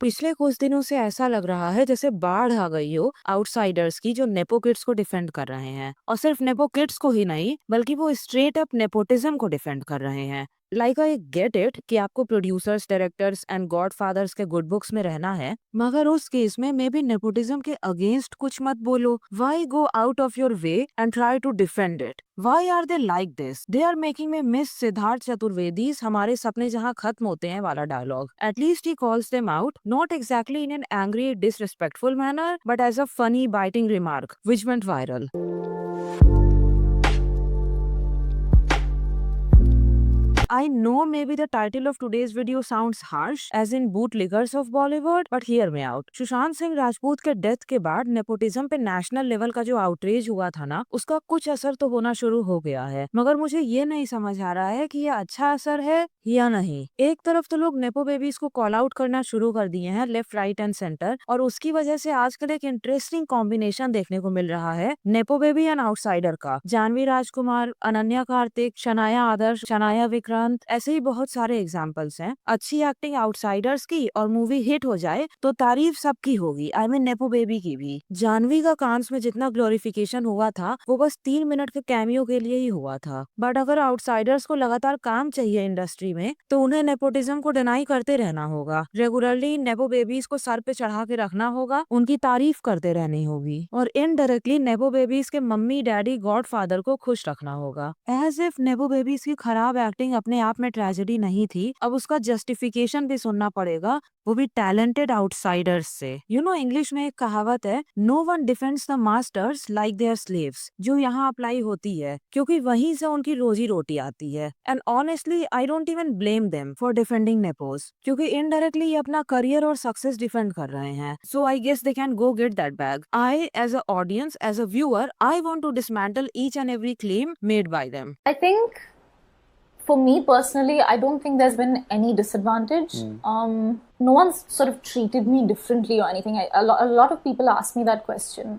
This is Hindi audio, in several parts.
पिछले कुछ दिनों से ऐसा लग रहा है जैसे बाढ़ आ गई हो आउटसाइडर्स की, जो नेपो किड्स को डिफेंड कर रहे हैं। और सिर्फ नेपो किड्स को ही नहीं, बल्कि वो स्ट्रेट अप नेपोटिज्म को डिफेंड कर रहे हैं। लाइक आई गेट इट कि आपको producers, directors and godfathers के गुड बुक्स में रहना है, मगर उस केस में मे बी नेपोटिज्म के अगेंस्ट कुछ मत बोलो। Why go out of your way and try to defend it? Why are they like this? They are making me miss Siddharth Chaturvedi's हमारे सपने जहाँ खत्म होते हैं वाला dialogue. At least he calls them out, not exactly in an angry, disrespectful manner, but as a funny, biting remark, which went viral. I know maybe the title of today's video sounds harsh, as in bootleggers of Bollywood, but hear me out. Sushant Singh Rajput के डेथ के बाद नेपोटिज्म पे नेशनल लेवल का जो आउटरीच हुआ था ना, उसका कुछ असर तो होना शुरू हो गया है, मगर मुझे ये नहीं समझ आ रहा है कि ये अच्छा असर है या नहीं। एक तरफ तो लोग नेपो बेबीज को कॉल आउट करना शुरू कर दिए हैं लेफ्ट, राइट एंड सेंटर, और उसकी वजह से आजकल एक इंटरेस्टिंग कॉम्बिनेशन देखने को मिल रहा है नेपो बेबी एंड आउटसाइडर का। जानवी राजकुमार, अनन्या कार्तिक, शनाया आदर्श, शनाया विक्रांत, ऐसे ही बहुत सारे एग्जाम्पल्स हैं। अच्छी एक्टिंग आउटसाइडर्स की और मूवी हिट हो जाए तो तारीफ सबकी होगी, आई मीन नेपो बेबी की भी। जानवी का कांस में जितना ग्लोरिफिकेशन हुआ था वो बस 3 मिनट के कैमियो के लिए ही हुआ था, बट अगर आउटसाइडर्स को लगातार काम चाहिए इंडस्ट्री में तो उन्हें नेपोटिज्म को डिनाई करते रहना होगा। रेगुलरली नेपो बेबीज को सर पे चढ़ा के रखना होगा, उनकी तारीफ करते रहनी होगी, और इनडायरेक्टली नेपो बेबीज के मम्मी, डैडी, गॉड फादर को खुश रखना होगा। एज इफ नेपो बेबीज की खराब एक्टिंग अपने आप में ट्रेजेडी नहीं थी, अब उसका जस्टिफिकेशन भी सुनना पड़ेगा, वो भी टैलेंटेड आउटसाइडर्स से। यू नो, इंग्लिश में एक कहावत है, no one defends the masters like their slaves, जो यहाँ अप्लाई होती है क्योंकि वहीं से उनकी रोजी रोटी आती है। And honestly I don't even blame them for defending nepos, क्योंकि इनडायरेक्टली ये अपना करियर और सक्सेस डिफेंड कर रहे हैं। So I guess they can go get that bag. I as a audience, as a viewer, I want to dismantle each and every claim made by them. I think for me personally, I don't think there's been any disadvantage. No one's sort of treated me differently or anything. A lot of people ask me that question,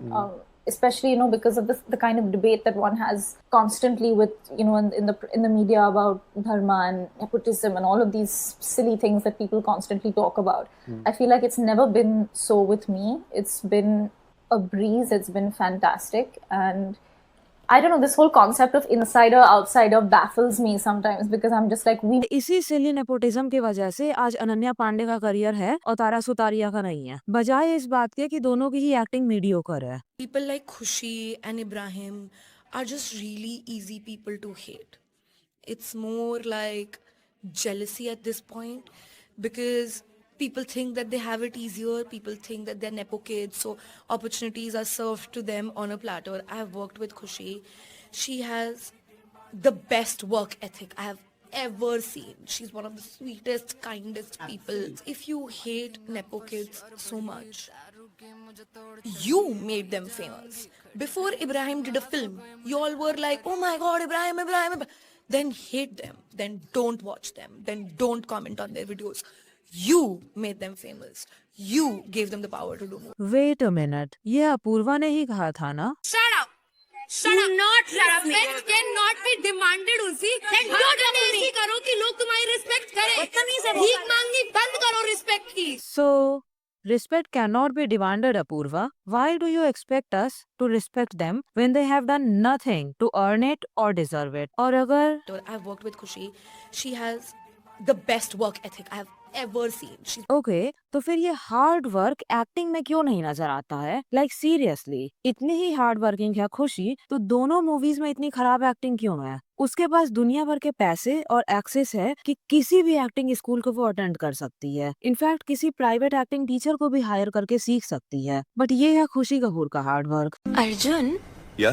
especially because of the kind of debate that one has constantly with in the media about dharma and nepotism and all of these silly things that people constantly talk about. I feel like it's never been so with me. It's been a breeze. It's been fantastic. And I don't know, this whole concept of insider outsider baffles me sometimes because I'm just like, इसी सिली नेपोटिज्म की वजह से आज अनन्या पांडे का करियर है और तारा सुतारिया का नहीं है, बजाय इस बात के कि दोनों की ही एक्टिंग मीडियोकर है। People like Khushi and Ibrahim are just really easy people to hate. It's more like jealousy at this point because people think that they have it easier. People think that they're nepo kids, so opportunities are served to them on a platter. I've worked with Khushi. She has the best work ethic I have ever seen. She's one of the sweetest, kindest people. If you hate nepo kids so much, you made them famous. Before Ibrahim did a film, you all were like, oh my god, Ibrahim, Ibrahim, Ibrahim. Then hate them. Then don't watch them. Then don't comment on their videos. You made them famous. You gave them the power to do more. Wait a minute, ये अपूर्वा ने ही कहा था ना? Shut up! Shut up! Not shut up! Respect cannot be demanded उसी. ऐसी करो कि लोग तुम्हारी रिस्पेक्ट करें. भीख मांगनी बंद करो रिस्पेक्ट की. So, respect cannot be demanded, Apurva. Why do you expect us to respect them when they have done nothing to earn it or deserve it? और अगर I've worked with Khushi. She has the best work ethic I have ever seen. She's okay, तो फिर ये हार्ड वर्क एक्टिंग में क्यों नहीं नजर आता है? लाइक सीरियसली, इतनी ही हार्ड वर्किंग है खुशी, तो दोनों मूवीज में इतनी खराब एक्टिंग क्यों है? उसके पास दुनिया भर के पैसे और एक्सेस है कि किसी भी एक्टिंग स्कूल को वो अटेंड कर सकती है। इनफैक्ट किसी प्राइवेट एक्टिंग टीचर को भी हायर करके सीख सकती है। बट ये है खुशी कपूर का हार्ड वर्क। अर्जुन, या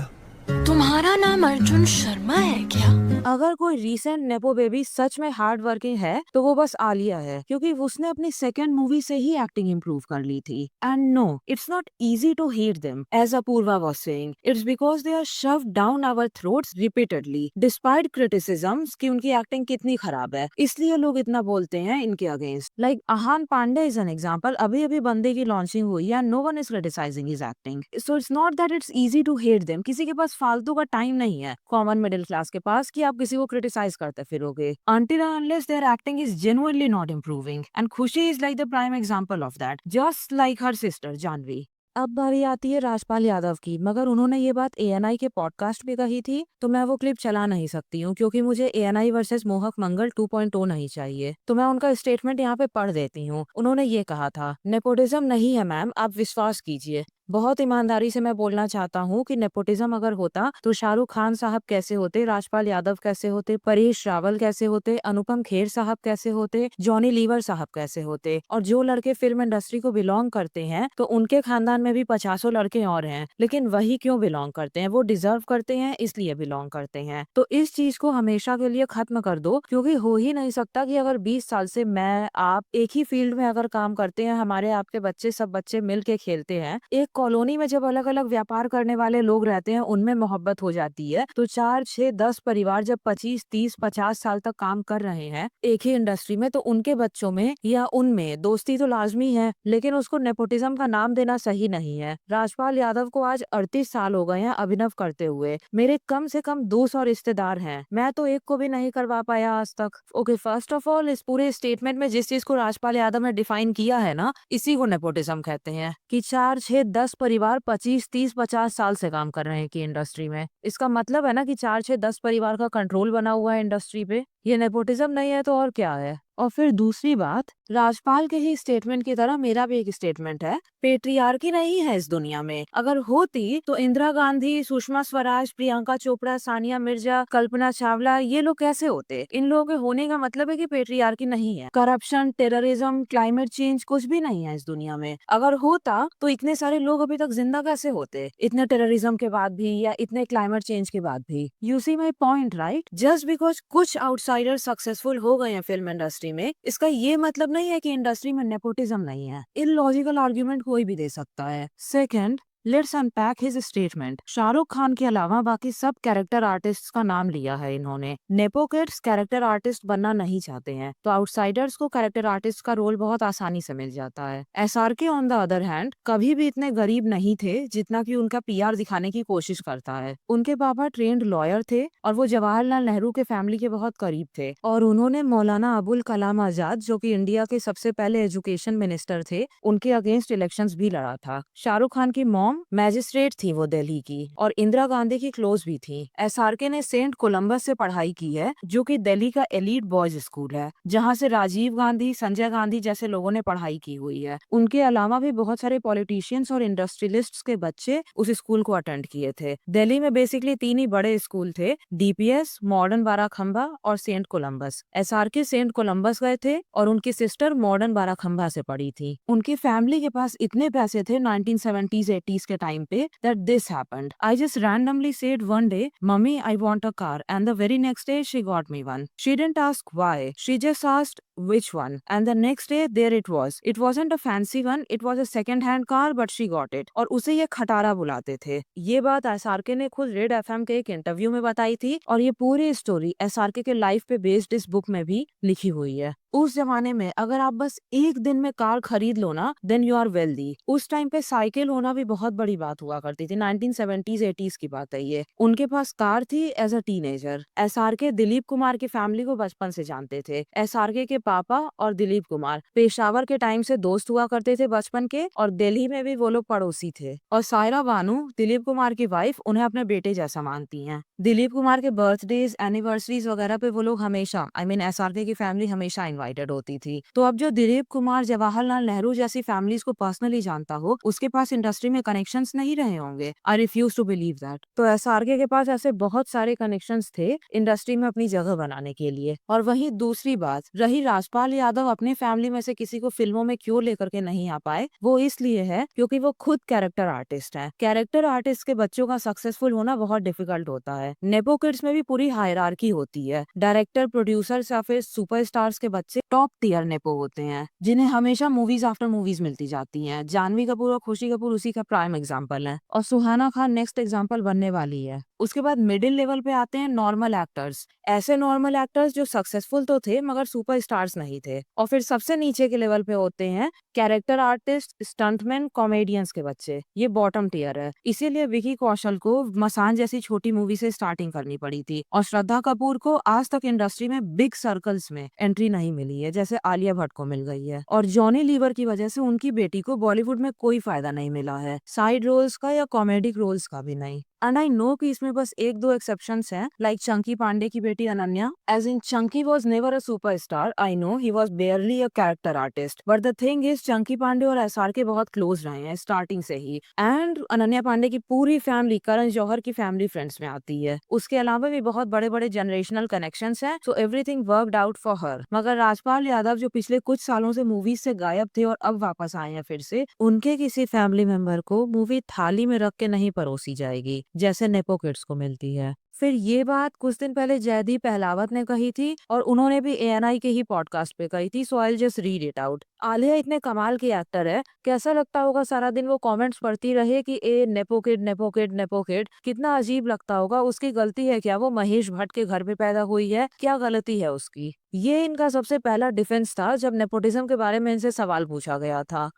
तुम्हारा नाम अर्जुन शर्मा है क्या? अगर कोई रीसेंट नेपो बेबी सच में हार्ड वर्किंग है तो वो बस आलिया है, क्योंकि उसने अपनी सेकंड मूवी से ही एक्टिंग इम्प्रूव कर ली थी। And no, it's not easy to hate them, as Apoorva was saying, it's because they are shoved down our throats repeatedly despite criticisms कि उनकी एक्टिंग कितनी खराब है, इसलिए लोग इतना बोलते हैं इनके against. Like Aahan Pandey is an example. अभी अभी बंदे की लॉन्चिंग हुई है, no one is criticising his acting, so it's not that it's easy to hate them. किसी के पास फालतू का टाइम नहीं है कॉमन मिडिल क्लास के पास कि आप किसी को क्रिटिसाइज करते फिरोगे until and unless their acting is genuinely not improving. And Khushi is like the prime example of that, just like her sister Janvi. अब बारी आती है राजपाल यादव की, मगर उन्होंने ये बात ANI के पॉडकास्ट में कही थी तो मैं वो क्लिप चला नहीं सकती हूँ क्योंकि मुझे ANI वर्सेस मोहक मंगल 2.0 नहीं चाहिए। तो मैं उनका स्टेटमेंट यहाँ पे पढ़ देती हूँ। उन्होंने ये कहा था, नेपोटिज्म नहीं है मैम, आप विश्वास कीजिए। बहुत ईमानदारी से मैं बोलना चाहता हूँ कि नेपोटिज्म अगर होता तो शाहरुख खान साहब कैसे होते, राजपाल यादव कैसे होते, परेश रावल कैसे होते, अनुपम खेर साहब कैसे होते, जॉनी लीवर साहब कैसे होते। और जो लड़के फिल्म इंडस्ट्री को बिलोंग करते हैं तो उनके खानदान में भी 50 लड़के और हैं, लेकिन वही क्यों बिलोंग करते हैं? वो डिजर्व करते हैं इसलिए बिलोंग करते हैं। तो इस चीज को हमेशा के लिए खत्म कर दो, क्योंकि हो ही नहीं सकता कि अगर 20 साल से मैं आप एक ही फील्ड में अगर काम करते हैं, हमारे आपके बच्चे सब बच्चे मिल के खेलते हैं, एक कॉलोनी में जब अलग अलग व्यापार करने वाले लोग रहते हैं उनमें मोहब्बत हो जाती है, तो 4, 6, 10 परिवार जब 25, 30, 50 साल तक काम कर रहे हैं एक ही इंडस्ट्री में, तो उनके बच्चों में या उनमें दोस्ती तो लाजमी है, लेकिन उसको नेपोटिज्म का नाम देना सही नहीं है। राजपाल यादव को आज 38 साल हो गए हैं अभिनव करते हुए। मेरे कम से कम 200 रिश्तेदार हैं, मैं तो एक को भी नहीं करवा पाया आज तक। ओके, फर्स्ट ऑफ ऑल इस पूरे स्टेटमेंट में जिस चीज को राजपाल यादव ने डिफाइन किया है ना, इसी को नेपोटिज्म कहते हैं कि 4, 6, 10 परिवार 25, 30, 50 साल से काम कर रहे हैं की इंडस्ट्री में। इसका मतलब है ना कि 4, 6, 10 परिवार का कंट्रोल बना हुआ है इंडस्ट्री पे। ये नेपोटिज्म नहीं है तो और क्या है? और फिर दूसरी बात, राजपाल के ही स्टेटमेंट की तरह मेरा भी एक स्टेटमेंट है, पेट्रियार्की नहीं है इस दुनिया में। अगर होती तो इंदिरा गांधी, सुषमा स्वराज, प्रियंका चोपड़ा, सानिया मिर्जा, कल्पना चावला, ये लोग कैसे होते? इन लोगों के होने का मतलब है कि पेट्रियार्की नहीं है। करप्शन, टेररिज्म, क्लाइमेट चेंज कुछ भी नहीं है इस दुनिया में। अगर होता तो इतने सारे लोग अभी तक जिंदा कैसे होते, इतने टेररिज्म के बाद भी या इतने क्लाइमेट चेंज के बाद भी? You see my point right? Just because कुछ आउटसाइडर सक्सेसफुल हो गए हैं फिल्म इंडस्ट्री में, इसका ये मतलब नहीं है कि इंडस्ट्री में नेपोटिज्म नहीं है। इलॉजिकल आर्ग्यूमेंट कोई भी दे सकता है। Second, let's unpack his statement. Shahrukh Khan के अलावा बाकी सब कैरेक्टर आर्टिस्ट का नाम लिया है इन्होंने। नेपो किड्स कैरेक्टर आर्टिस्ट बनना नहीं चाहते हैं, तो आउटसाइडर्स को कैरेक्टर आर्टिस्ट का रोल बहुत आसानी से मिल जाता है। SRK on the other hand कभी भी इतने गरीब नहीं थे जितना कि उनका PR दिखाने की कोशिश करता है। उनके पापा ट्रेंड लॉयर थे और वो जवाहरलाल नेहरू के फैमिली के बहुत करीब थे, और उन्होंने मौलाना अबुल कलाम आजाद, जो कि इंडिया के सबसे पहले एजुकेशन मिनिस्टर थे, उनके अगेंस्ट इलेक्शंस भी लड़ा था। शाहरुख खान की मॉम मैजिस्ट्रेट थी वो दिल्ली की, और इंदिरा गांधी की क्लोज भी थी। SRK ने सेंट कोलंबस से पढ़ाई की है, जो कि दिल्ली का एलीट बॉयज स्कूल है, जहां से राजीव गांधी, संजय गांधी जैसे लोगों ने पढ़ाई की हुई है। उनके अलावा भी बहुत सारे पॉलिटिशियंस और इंडस्ट्रियलिस्ट्स के बच्चे उस स्कूल को अटेंड किए थे। दिल्ली में बेसिकली 3 ही बड़े स्कूल थे, DPS, मॉडर्न बाराखंबा और saint Columbus. SRK saint Columbus गए थे और उनकी सिस्टर मॉडर्न बाराखंबा से पढ़ी थी। उनकी फैमिली के पास इतने पैसे थे 1970s 80s के टाइम पे that this happened. I just randomly said one day, "Mummy, I want a car," and the very next day she got me one. She didn't ask why. She just asked which one, and the next day there it was. It wasn't a fancy one. It was a second-hand car, but she got it. और उसे ये खटारा बुलाते थे। ये बात SRK ने खुद रेड FM के एक इंटरव्यू में बताई थी, और ये पूरी स्टोरी SRK के लाइफ पे बेस्ड इस बुक में भी लिखी हुई है। उस जमाने में अगर आप बस एक दिन में कार खरीद लो ना, देन यू आर वेल्दी। उस टाइम पे साइकिल होना भी बहुत बड़ी बात हुआ करती थी। 1970s 80s की बात है ये। उनके पास कार थी as a teenager. SRK Dilip Kumar की फैमिली को बचपन से जानते थे। SRK के पापा और दिलीप कुमार पेशावर के टाइम से दोस्त हुआ करते थे बचपन के, और दिल्ली में भी वो लोग पड़ोसी थे। और सायरा बानू, दिलीप कुमार की वाइफ, उन्हें अपने बेटे जैसा मानती हैं। दिलीप कुमार के बर्थडेज, एनिवर्सरीज वगैरह पे वो लोग हमेशा, SRK की फैमिली हमेशा इनवाइटेड होती थी। तो अब जो दिलीप कुमार जवाहरलाल नेहरू जैसी फैमिलीज को पर्सनली जानता हो, उसके पास इंडस्ट्री में कनेक्शंस नहीं रहे होंगे। I refuse to believe that. तो SRK के पास ऐसे बहुत सारे कनेक्शंस थे इंडस्ट्री में अपनी जगह बनाने के लिए। और वहीं दूसरी बात रही, राजपाल यादव अपने फैमिली में से किसी को फिल्मों में क्यों लेकर के नहीं आ पाए, वो इसलिए है क्योंकि वो खुद कैरेक्टर आर्टिस्ट हैं। कैरेक्टर आर्टिस्ट के बच्चों का सक्सेसफुल होना बहुत डिफिकल्ट होता है। नेपो किड्स में भी पूरी हायरार्की होती है। डायरेक्टर, प्रोड्यूसर या फिर सुपरस्टार्स के बच्चे टॉप टियर नेपो होते हैं, जिन्हें हमेशा मूवीज आफ्टर मूवीज मिलती जाती हैं। जानवी कपूर और खुशी कपूर उसी का प्राइम एग्जांपल है, और सुहाना खान नेक्स्ट एग्जांपल बनने वाली है। उसके बाद मिडिल लेवल पे आते हैं नॉर्मल एक्टर्स। ऐसे नॉर्मल एक्टर्स जो सक्सेसफुल तो थे मगर सुपरस्टार्स नहीं थे। और फिर सबसे नीचे के लेवल पे होते हैं कैरेक्टर आर्टिस्ट, स्टंटमैन, कॉमेडियंस के बच्चे। ये बॉटम टियर है। इसीलिए विकी कौशल को मसान जैसी छोटी मूवी से स्टार्टिंग करनी पड़ी थी और श्रद्धा कपूर को आज तक इंडस्ट्री में बिग सर्कल्स में एंट्री नहीं मिली है जैसे आलिया भट्ट को मिल गई है। और जॉनी लीवर की वजह से उनकी बेटी को बॉलीवुड में कोई फायदा नहीं मिला है, साइड रोल्स का या कॉमेडिक रोल्स का भी नहीं। एंड आई नो कि इसमें बस एक दो एक्सेप्शंस हैं, लाइक चंकी पांडे की बेटी Ananya. As in Chunky was never a superstar, I know he was barely a character artist, but the thing is Chunky Pandey और एसआर के बहुत क्लोज रहे हैं स्टार्टिंग से ही। एंड अनन्या पांडे की पूरी फैमिली करण जौहर की फैमिली फ्रेंड्स में आती है। उसके अलावा भी बहुत बड़े बड़े जनरेशनल कनेक्शंस हैं, so everything worked out for her. मगर राजपाल यादव जो पिछले कुछ सालों से मूवीज से गायब थे और अब वापस आए हैं फिर से, उनके किसी फैमिली मेंबर को मूवी थाली में रख के नहीं परोसी जाएगी जैसे नेपो किड्स को मिलती है। फिर ये बात कुछ दिन पहले जयदीप पहलावत ने कही थी और उन्होंने भी ANI के ही पॉडकास्ट पे कही थी, so I just read it out. Alia इतने कमाल की एक्टर है, कैसा लगता होगा सारा दिन वो कमेंट्स पढ़ती रहे कि a nepo kid nepo kid nepo kid. कितना अजीब लगता होगा। उसकी गलती है क्या? वो महेश भट्ट के घर में पैदा हुई है, क्या गलती है उसकी? ये इनका सबसे पहला डिफेंस था जब नेपोटिज्म के बारे में इनसे सवाल पूछा गया था।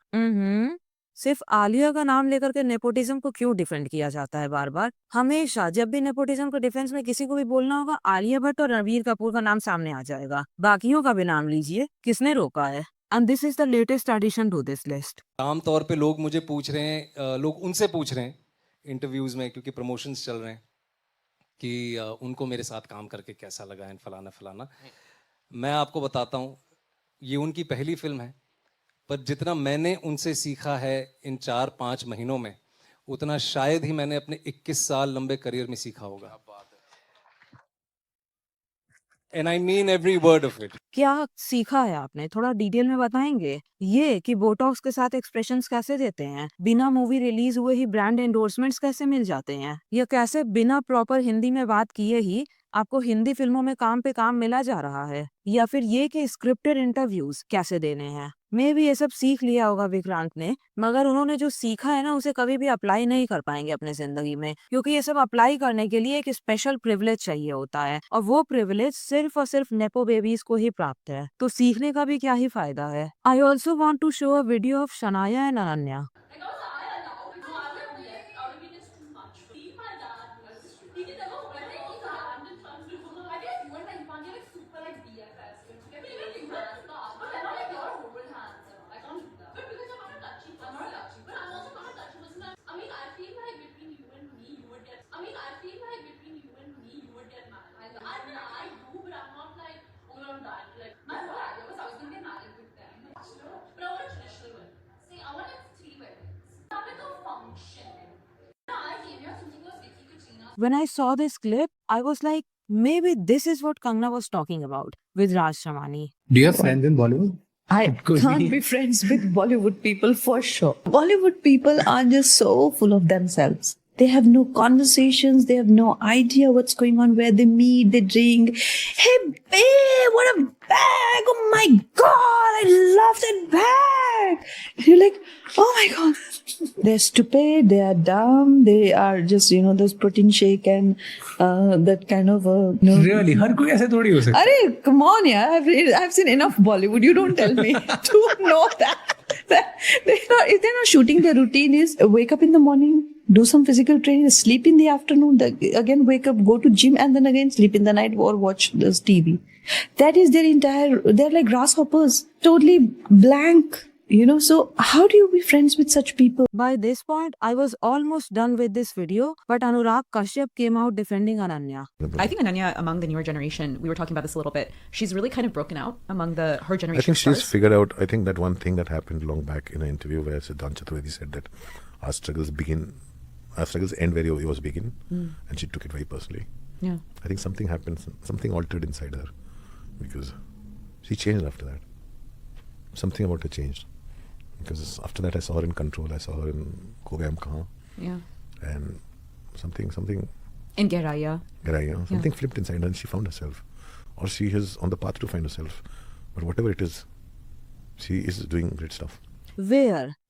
सिर्फ आलिया का नाम लेकर के नेपोटिज्म को क्यों डिफेंड किया जाता है बार बार? हमेशा जब भी नेपोटिज्म के डिफेंस में किसी को भी बोलना होगा, आलिया भट्ट और रणबीर कपूर का नाम सामने आ जाएगा। बाकियों का भी नाम लीजिए, किसने रोका है? And this is the latest addition to this list. आमतौर पे लोग मुझे पूछ रहे हैं, लोग उनसे पूछ रहे हैं इंटरव्यूज में, क्योंकि प्रमोशंस चल रहे हैं, कि उनको मेरे साथ काम करके कैसा लगा है, फलाना फलाना। मैं आपको बताता हूँ, ये उनकी पहली फिल्म है, पर जितना मैंने उनसे सीखा है इन 4-5 महीनों में, उतना शायद ही मैंने अपने 21 साल लंबे करियर में सीखा होगा। And I mean every word of it. क्या सीखा है आपने? थोड़ा डिटेल में बताएंगे? ये कि बोटॉक्स के साथ एक्सप्रेशंस कैसे देते हैं, बिना मूवी रिलीज हुए ही ब्रांड एंडोर्समेंट्स कैसे मिल जाते हैं, या कैसे बिना प्रॉपर हिंदी में बात किए ही आपको हिंदी फिल्मों में काम पे काम मिला जा रहा है, या फिर ये कि स्क्रिप्टेड इंटरव्यूज कैसे देने हैं। मैं भी ये सब सीख लिया होगा विक्रांत ने, मगर उन्होंने जो सीखा है ना उसे कभी भी अप्लाई नहीं कर पाएंगे अपने जिंदगी में, क्योंकि ये सब अप्लाई करने के लिए एक स्पेशल प्रिविलेज चाहिए होता है और वो प्रिविलेज सिर्फ और सिर्फ नेपो बेबीज को ही प्राप्त है। तो सीखने का भी क्या ही फायदा है। I also want to show a video of Shanaya and Ananya. When I saw this clip, I was like, maybe this is what Kangna was talking about with Raj Shamani. Do you have friends in Bollywood? I Could can't be. be friends with Bollywood people for sure. Bollywood people are just so full of themselves. They have no conversations. They have no idea what's going on, where they meet, they drink. Hey, babe, what a bag. Oh my God, I love that bag. And you're like, oh my God. They're stupid. They are dumb. They are just, those protein shake and that kind of, Really? हर कोई ऐसे थोड़ी हो सकता है। Arey, come on, yeah. I've seen enough Bollywood. You don't tell me to know that. If they're not shooting, their routine is wake up in the morning, do some physical training, sleep in the afternoon, again wake up, go to gym, and then again sleep in the night or watch this TV. That is they're like grasshoppers, totally blank. So how do you be friends with such people? By this point, I was almost done with this video, but Anurag Kashyap came out defending Ananya. I think Ananya, among the newer generation, we were talking about this a little bit, she's really kind of broken out among her generation. I think she's stars. figured out, I think that one thing that happened long back in an interview where Siddhant Chaturvedi said that our struggles end where yours begin, and she took it very personally. Yeah. I think something happened, something altered inside her, because she changed after that. Something about her changed. Because after that I saw her in Control, I saw her in Kobe Hum Kahan. Yeah. And something In Geraya. something flipped inside her and she found herself. Or she is on the path to find herself. But whatever it is, she is doing great stuff.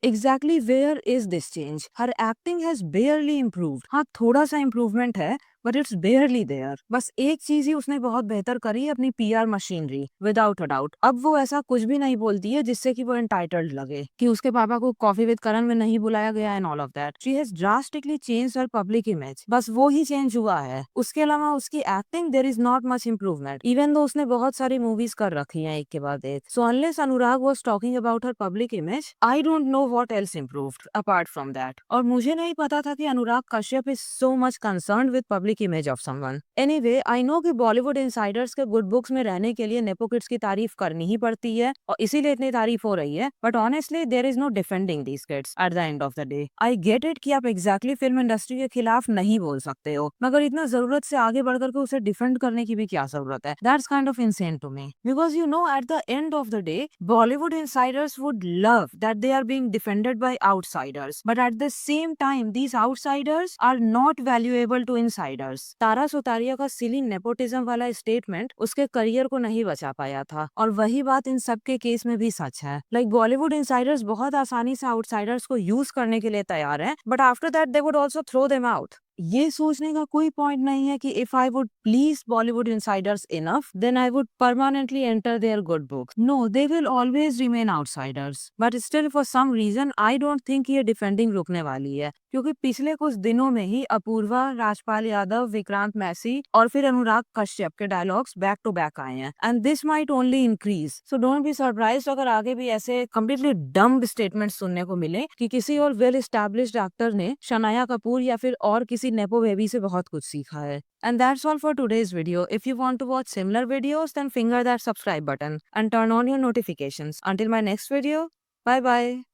Exactly where is this change? Her acting has barely improved. हाँ, थोड़ा सा improvement है, बट इट्स बेयरली देयर। बस एक चीज ही उसने बहुत बेहतर करी, अपनी PR machinery, without a doubt. अब वो ऐसा कुछ भी नहीं बोलती है जिससे कि वो एंटाइटल्ड लगे, कि उसके पापा को कॉफी विद करण में नहीं बुलाया गया and all of that. She has drastically changed her public image, बस वो ही चेंज हुआ है। उसके अलावा उसकी acting there is not much improvement, even though उसने बहुत सारी मूवीज कर रखी हैं एक के बाद एक। So unless Anurag was talking about her public image, I don't know what else improved apart from that. और मुझे नहीं पता था कि Anurag Kashyap is so much concerned with public image of someone. Anyway, I know कि बॉलीवुड इनसाइडर्स के गुड बुक्स में रहने के लिए नेपो किड्स की तारीफ करनी ही पड़ती है, और इसीलिए इतनी तारीफ हो रही है। But honestly there is no defending these kids at the end of the day. I get it कि आप एग्जैक्टली फिल्म इंडस्ट्री के खिलाफ नहीं बोल सकते हो, मगर इतना जरूरत से आगे बढ़कर के उसे डिफेंड करने की भी क्या जरूरत है? That's kind of insane to me, because you know at the end of the day Bollywood insiders would love that they are being defended by outsiders, but at the same time these outsiders are not valuable to insiders. Tara Sutaria का सिली नेपोटिज्म वाला स्टेटमेंट उसके करियर को नहीं बचा पाया था, और वही बात इन सब के केस में भी सच है। लाइक बॉलीवुड insiders बहुत आसानी से आउटसाइडर्स को यूज करने के लिए तैयार हैं, but after that they would also throw them out. ये सोचने का कोई पॉइंट नहीं है कि if I would please Bollywood insiders enough, then I would permanently enter their good books. No, they will always remain outsiders, but still for some reason I don't think ये डिफेंडिंग रुकने वाली है, क्योंकि पिछले कुछ दिनों में ही अपूर्वा, राजपाल यादव, विक्रांत मैसी और फिर अनुराग कश्यप के डायलॉग्स बैक टू बैक आए हैं, and this might only increase. So don't be surprised अगर आगे भी ऐसे कम्प्लीटली डम्ब स्टेटमेंट सुनने को मिले कि किसी और वेल एस्टैब्लिश्ड एक्टर ने शनाया कपूर या फिर और किसी नेपो बेबी से बहुत कुछ सीखा है। And that's all for today's video. If you want to watch similar videos, then finger that subscribe button and turn on your notifications. Until my next video, bye bye.